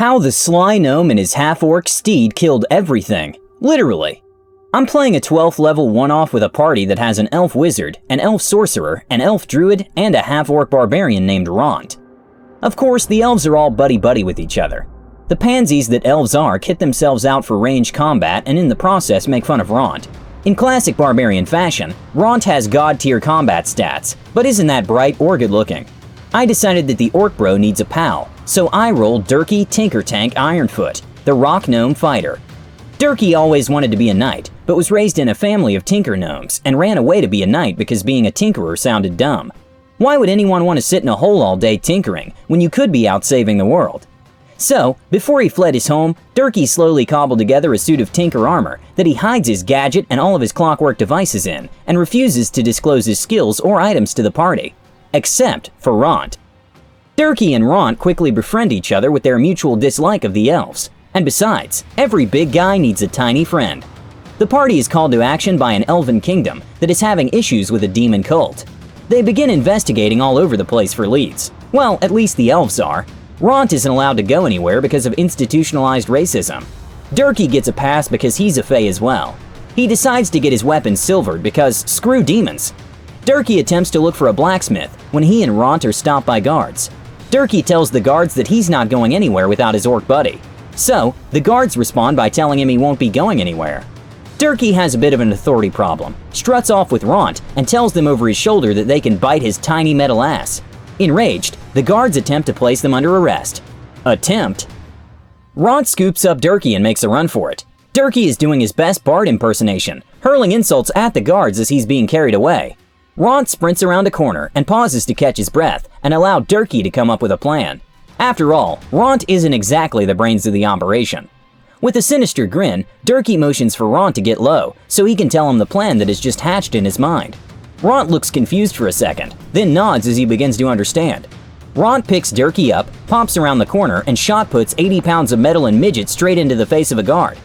How the sly gnome and his half-orc Steed killed everything. Literally. I'm playing a 12th level one-off with a party that has an elf wizard, an elf sorcerer, an elf druid, and a half-orc barbarian named Ront. Of course, the elves are all buddy-buddy with each other. The pansies that elves are kit themselves out for ranged combat and in the process make fun of Ront. In classic barbarian fashion, Ront has god-tier combat stats, but isn't that bright or good-looking. I decided that the orc bro needs a pal, so I rolled Durkee Tinker Tank Ironfoot, the rock gnome fighter. Durkee always wanted to be a knight, but was raised in a family of tinker gnomes and ran away to be a knight because being a tinkerer sounded dumb. Why would anyone want to sit in a hole all day tinkering when you could be out saving the world? So, before he fled his home, Durkee slowly cobbled together a suit of tinker armor that he hides his gadget and all of his clockwork devices in and refuses to disclose his skills or items to the party. Except for Ront. Durkee and Ront quickly befriend each other with their mutual dislike of the elves. And besides, every big guy needs a tiny friend. The party is called to action by an elven kingdom that is having issues with a demon cult. They begin investigating all over the place for leads. Well, at least the elves are. Ront isn't allowed to go anywhere because of institutionalized racism. Durkee gets a pass because he's a fae as well. He decides to get his weapons silvered because screw demons. Durkee attempts to look for a blacksmith when he and Ront are stopped by guards. Durkee tells the guards that he's not going anywhere without his orc buddy. So, the guards respond by telling him he won't be going anywhere. Durkee has a bit of an authority problem, struts off with Ront, and tells them over his shoulder that they can bite his tiny metal ass. Enraged, the guards attempt to place them under arrest. Attempt? Ront scoops up Durkee and makes a run for it. Durkee is doing his best bard impersonation, hurling insults at the guards as he's being carried away. Ront sprints around a corner and pauses to catch his breath and allow Durkee to come up with a plan. After all, Ront isn't exactly the brains of the operation. With a sinister grin, Durkee motions for Ront to get low so he can tell him the plan that has just hatched in his mind. Ront looks confused for a second, then nods as he begins to understand. Ront picks Durkee up, pops around the corner, and shot puts 80 pounds of metal and midget straight into the face of a guard.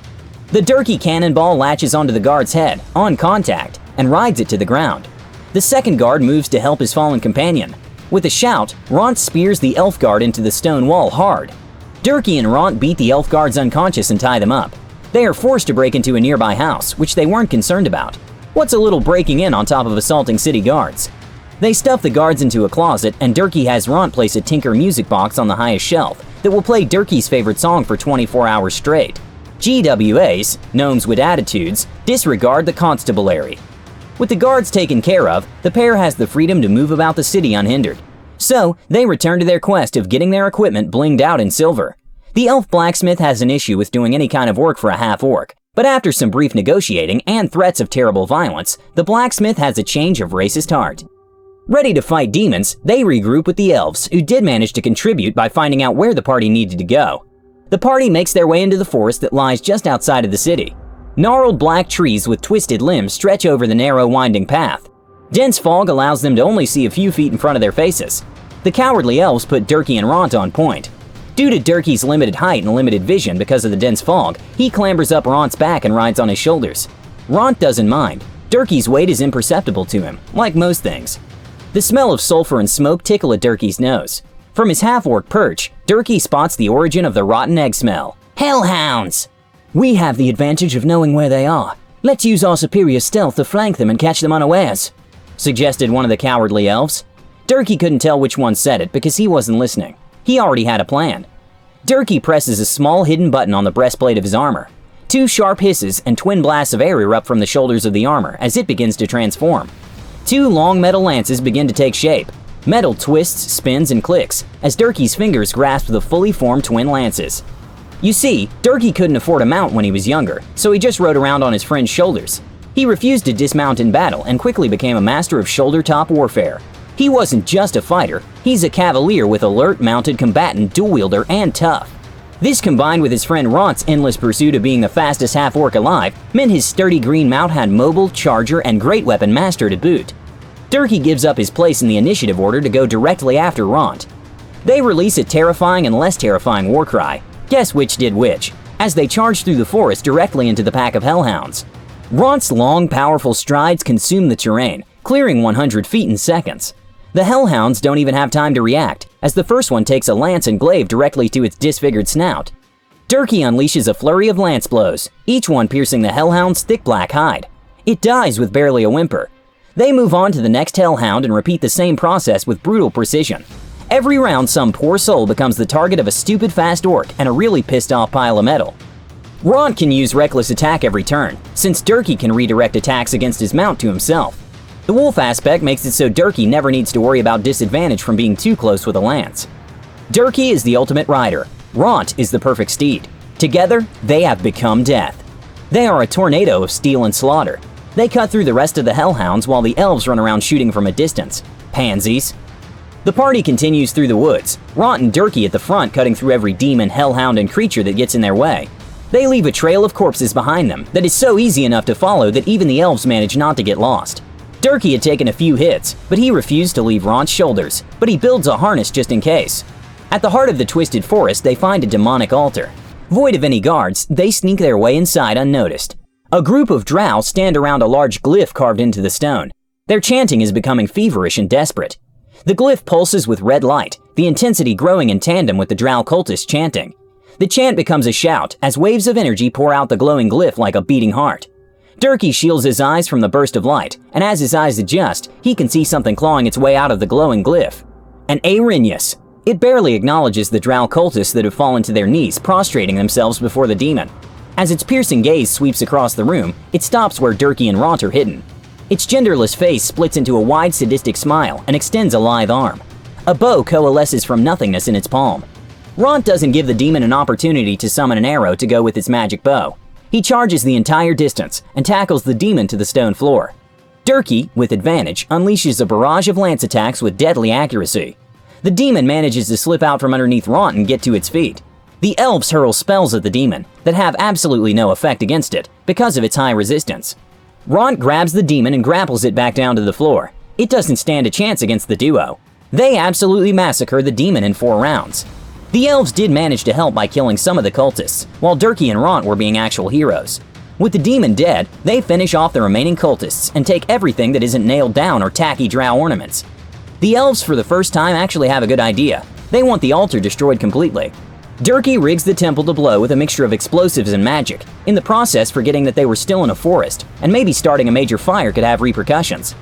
The Durkee cannonball latches onto the guard's head, on contact, and rides it to the ground. The second guard moves to help his fallen companion. With a shout, Ront spears the elf guard into the stone wall hard. Durkee and Ront beat the elf guards unconscious and tie them up. They are forced to break into a nearby house, which they weren't concerned about. What's a little breaking in on top of assaulting city guards? They stuff the guards into a closet, and Durkee has Ront place a Tinker music box on the highest shelf that will play Durkee's favorite song for 24 hours straight. GWAs, gnomes with attitudes, disregard the constabulary. With the guards taken care of, the pair has the freedom to move about the city unhindered. So, they return to their quest of getting their equipment blinged out in silver. The elf blacksmith has an issue with doing any kind of work for a half-orc, but after some brief negotiating and threats of terrible violence, the blacksmith has a change of racist heart. Ready to fight demons, they regroup with the elves, who did manage to contribute by finding out where the party needed to go. The party makes their way into the forest that lies just outside of the city. Gnarled black trees with twisted limbs stretch over the narrow winding path. Dense fog allows them to only see a few feet in front of their faces. The cowardly elves put Durkee and Ront on point. Due to Durkee's limited height and limited vision because of the dense fog, he clambers up Ront's back and rides on his shoulders. Ront doesn't mind. Durkee's weight is imperceptible to him, like most things. The smell of sulfur and smoke tickle at Durkee's nose. From his half-orc perch, Durkee spots the origin of the rotten egg smell. Hellhounds! We have the advantage of knowing where they are. Let's use our superior stealth to flank them and catch them unawares, suggested one of the cowardly elves. Durkee couldn't tell which one said it because he wasn't listening. He already had a plan. Durkee presses a small hidden button on the breastplate of his armor. Two sharp hisses and twin blasts of air erupt from the shoulders of the armor as it begins to transform. Two long metal lances begin to take shape. Metal twists, spins, and clicks as Durkee's fingers grasp the fully formed twin lances. You see, Durkee couldn't afford a mount when he was younger, so he just rode around on his friend's shoulders. He refused to dismount in battle and quickly became a master of shoulder-top warfare. He wasn't just a fighter, he's a cavalier with alert, mounted combatant, dual-wielder, and tough. This combined with his friend Ront's endless pursuit of being the fastest half-orc alive meant his sturdy green mount had mobile, charger, and great weapon master to boot. Durkee gives up his place in the initiative order to go directly after Ront. They release a terrifying and less terrifying war cry. Guess which did which, as they charge through the forest directly into the pack of hellhounds. Ront's long, powerful strides consume the terrain, clearing 100 feet in seconds. The hellhounds don't even have time to react, as the first one takes a lance and glaive directly to its disfigured snout. Durkee unleashes a flurry of lance blows, each one piercing the Hellhound's thick black hide. It dies with barely a whimper. They move on to the next Hellhound and repeat the same process with brutal precision. Every round, some poor soul becomes the target of a stupid fast orc and a really pissed off pile of metal. Ront can use reckless attack every turn, since Durkee can redirect attacks against his mount to himself. The wolf aspect makes it so Durkee never needs to worry about disadvantage from being too close with a lance. Durkee is the ultimate rider. Ront is the perfect steed. Together, they have become death. They are a tornado of steel and slaughter. They cut through the rest of the Hellhounds while the elves run around shooting from a distance. Pansies. The party continues through the woods, Ront and Durkee at the front cutting through every demon, hellhound, and creature that gets in their way. They leave a trail of corpses behind them that is so easy enough to follow that even the elves manage not to get lost. Durkee had taken a few hits, but he refused to leave Ront's shoulders, but he builds a harness just in case. At the heart of the twisted forest, they find a demonic altar. Void of any guards, they sneak their way inside unnoticed. A group of drow stand around a large glyph carved into the stone. Their chanting is becoming feverish and desperate. The glyph pulses with red light, the intensity growing in tandem with the drow cultists chanting. The chant becomes a shout as waves of energy pour out the glowing glyph like a beating heart. Durkee shields his eyes from the burst of light, and as his eyes adjust, he can see something clawing its way out of the glowing glyph. An Arrhenius. It barely acknowledges the drow cultists that have fallen to their knees, prostrating themselves before the demon. As its piercing gaze sweeps across the room, it stops where Durkee and Ront are hidden. Its genderless face splits into a wide sadistic smile and extends a lithe arm. A bow coalesces from nothingness in its palm. Ront doesn't give the demon an opportunity to summon an arrow to go with its magic bow. He charges the entire distance and tackles the demon to the stone floor. Durkee, with advantage, unleashes a barrage of lance attacks with deadly accuracy. The demon manages to slip out from underneath Ront and get to its feet. The elves hurl spells at the demon that have absolutely no effect against it because of its high resistance. Ront grabs the demon and grapples it back down to the floor. It doesn't stand a chance against the duo. They absolutely massacre the demon in 4 rounds. The elves did manage to help by killing some of the cultists, while Durkee and Ront were being actual heroes. With the demon dead, they finish off the remaining cultists and take everything that isn't nailed down or tacky drow ornaments. The elves for the first time actually have a good idea. They want the altar destroyed completely. Durkee rigs the temple to blow with a mixture of explosives and magic, in the process forgetting that they were still in a forest, and maybe starting a major fire could have repercussions.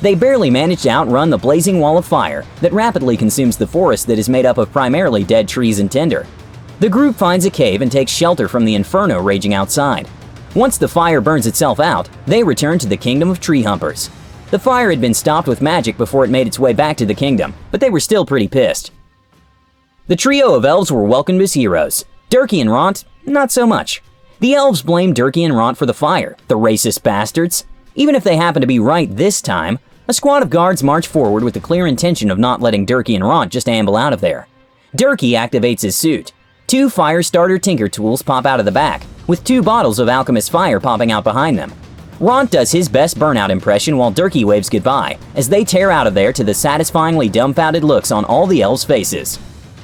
They barely manage to outrun the blazing wall of fire that rapidly consumes the forest that is made up of primarily dead trees and tinder. The group finds a cave and takes shelter from the inferno raging outside. Once the fire burns itself out, they return to the kingdom of tree humpers. The fire had been stopped with magic before it made its way back to the kingdom, but they were still pretty pissed. The trio of elves were welcomed as heroes. Durkee and Ront, not so much. The elves blame Durkee and Ront for the fire, the racist bastards. Even if they happen to be right this time, a squad of guards march forward with the clear intention of not letting Durkee and Ront just amble out of there. Durkee activates his suit. 2 fire starter tinker tools pop out of the back, with 2 bottles of alchemist fire popping out behind them. Ront does his best burnout impression while Durkee waves goodbye as they tear out of there to the satisfyingly dumbfounded looks on all the elves' faces.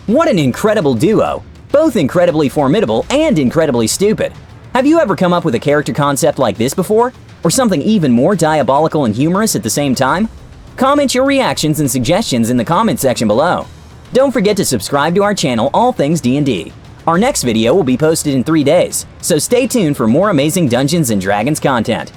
What an incredible duo! Both incredibly formidable and incredibly stupid. Have you ever come up with a character concept like this before? Or something even more diabolical and humorous at the same time? Comment your reactions and suggestions in the comment section below. Don't forget to subscribe to our channel All Things D&D. Our next video will be posted in 3 days, so stay tuned for more amazing Dungeons & Dragons content.